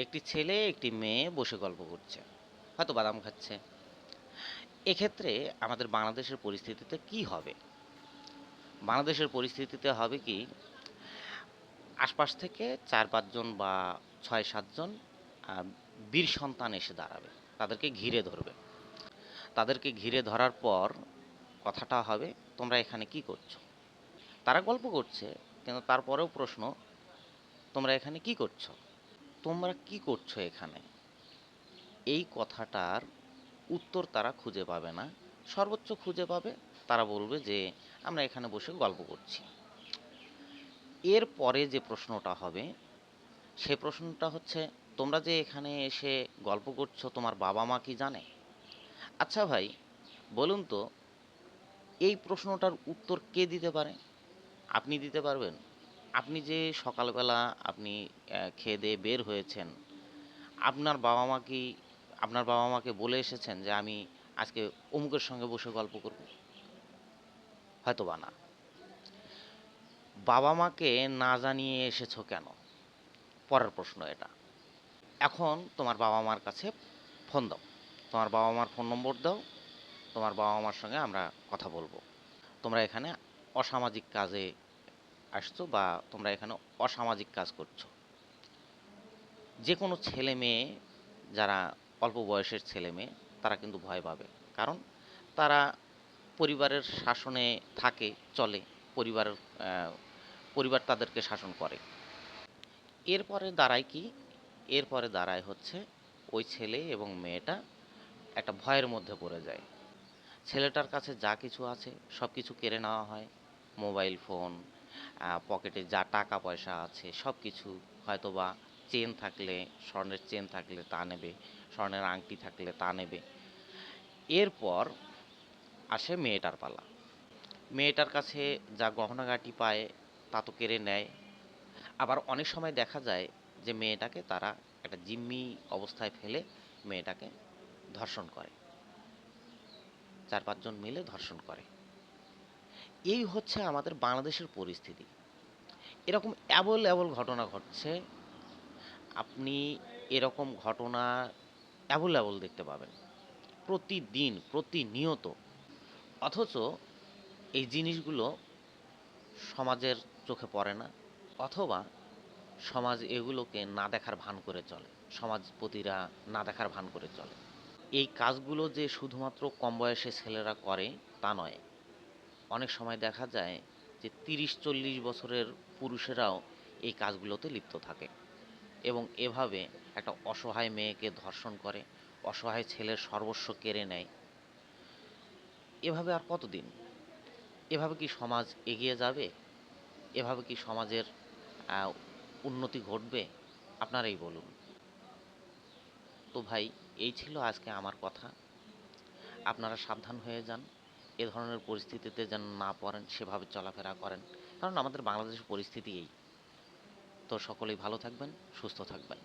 একটি ছেলে একটি মেয়ে বসে গল্প করছে, হয়তো বাদাম খাচ্ছে। এক্ষেত্রে আমাদের বাংলাদেশের পরিস্থিতিতে কি হবে? বাংলাদেশের পরিস্থিতিতে হবে কি, আশপাশ থেকে ৪-৫ জন বা ৬-৭ জন আহ, বীর সন্তান এসে দাঁড়াবে, তাদেরকে ঘিরে ধরবে। তাদেরকে ঘিরে ধরার পর কথাটা হবে, তোমরা এখানে কি করছো? তারা গল্প করছে, কিন্তু তারপরেও প্রশ্ন, তোমরা এখানে কি করছো? তোমরা কি করছো এখানে, এই কথাটার উত্তর তারা খুঁজে পাবে না। সর্বোচ্চ খুঁজে পাবে, তারা বলবে যে আমরা এখানে বসে গল্প করছি। এর পরে যে প্রশ্নটা হবে, সে প্রশ্নটা হচ্ছে, তোমরা যে এখানে এসে গল্প করছো, তোমার বাবা মা কি জানে? আচ্ছা ভাই, বলুন তো, এই প্রশ্নটার উত্তর কে দিতে পারে? আপনি দিতে পারবেন? আপনি যে সকালবেলা আপনি খেয়ে দিয়ে বের হয়েছেন, আপনার বাবা মা কি, আপনার বাবা মাকে বলে এসেছেন যে আমি আজকে অমুকের সঙ্গে বসে গল্প করব? হয়তো বা না। বাবা মাকে না জানিয়ে এসেছো কেন? পরের প্রশ্ন এটা। এখন তোমার বাবা মার কাছে ফোন দাও, তোমার বাবা মার ফোন নম্বর দাও, তোমার বাবা মার সঙ্গে আমরা কথা বলবো। তোমরা এখানে অসামাজিক কাজে আসছো, বা তোমরা এখানে অসামাজিক কাজ করছো। যে কোনো ছেলে মেয়ে, যারা অল্প বয়সের ছেলে মেয়ে, তারা কিন্তু ভয় পাবে। কারণ তারা পরিবারের শাসনে থাকে, চলে, পরিবারের পরিবার তাদেরকে শাসন করে। এরপরে দাঁড়ায় কি? এরপরে দাঁড়ায় হচ্ছে, ওই ছেলে এবং মেয়েটা একটা ভয়ের মধ্যে পড়ে যায়। ছেলেটার কাছে যা কিছু আছে সব কিছু কেড়ে নেওয়া হয়। মোবাইল ফোন, পকেটে যা টাকা পয়সা আছে সব কিছু, হয়তোবা চেন থাকলে, স্বর্ণের চেন থাকলে তা নেবে, স্বর্ণের আংটি থাকলে তা নেবে। এরপর আসে মেয়েটার পালা। মেয়েটার কাছে যা গহনাগাটি পায় তা তো কেড়ে নেয়। আবার অনেক সময় দেখা যায় যে মেয়েটাকে তারা একটা জিম্মি অবস্থায় ফেলে মেয়েটাকে ধর্ষণ করে, ৪-৫ জন মিলে ধর্ষণ করে। এই হচ্ছে আমাদের বাংলাদেশের পরিস্থিতি। এরকম অ্যাবল অ্যাবল ঘটনা ঘটছে। আপনি এরকম ঘটনা অ্যাবল অ্যাবল দেখতে পাবেন প্রতিদিন, প্রতিনিয়ত। অথচ এই জিনিসগুলো সমাজের চোখে পড়ে না, অথবা সমাজ এগুলোকে না দেখার ভান করে চলে, সমাজপতিরা না দেখার ভান করে চলে। এই কাজগুলো যে শুধুমাত্র কম বয়সী ছেলেরা করে তা নয়। অনেক সময় দেখা যায় যে ৩০-৪০ বছরের পুরুষেরাও এই কাজগুলোতে লিপ্ত থাকে, এবং এভাবে একটা অসহায় মেয়েকে ধর্ষণ করে, অসহায় ছেলের সর্বস্ব কেড়ে নেয়। এভাবে আর কতদিন? এভাবে কি সমাজ এগিয়ে যাবে? এভাবে কি সমাজের আহ, উন্নতি ঘটবে? আপনারাই বলুন। তো ভাই, এই ছিল আজকে আমার কথা। আপনারা সাবধান হয়ে যান, এ ধরনের পরিস্থিতিতে যেন না পড়েন, সেভাবে চলাফেরা করেন। কারণ আমাদের বাংলাদেশের পরিস্থিতি এই। তো সকলেই ভালো থাকবেন, সুস্থ থাকবেন।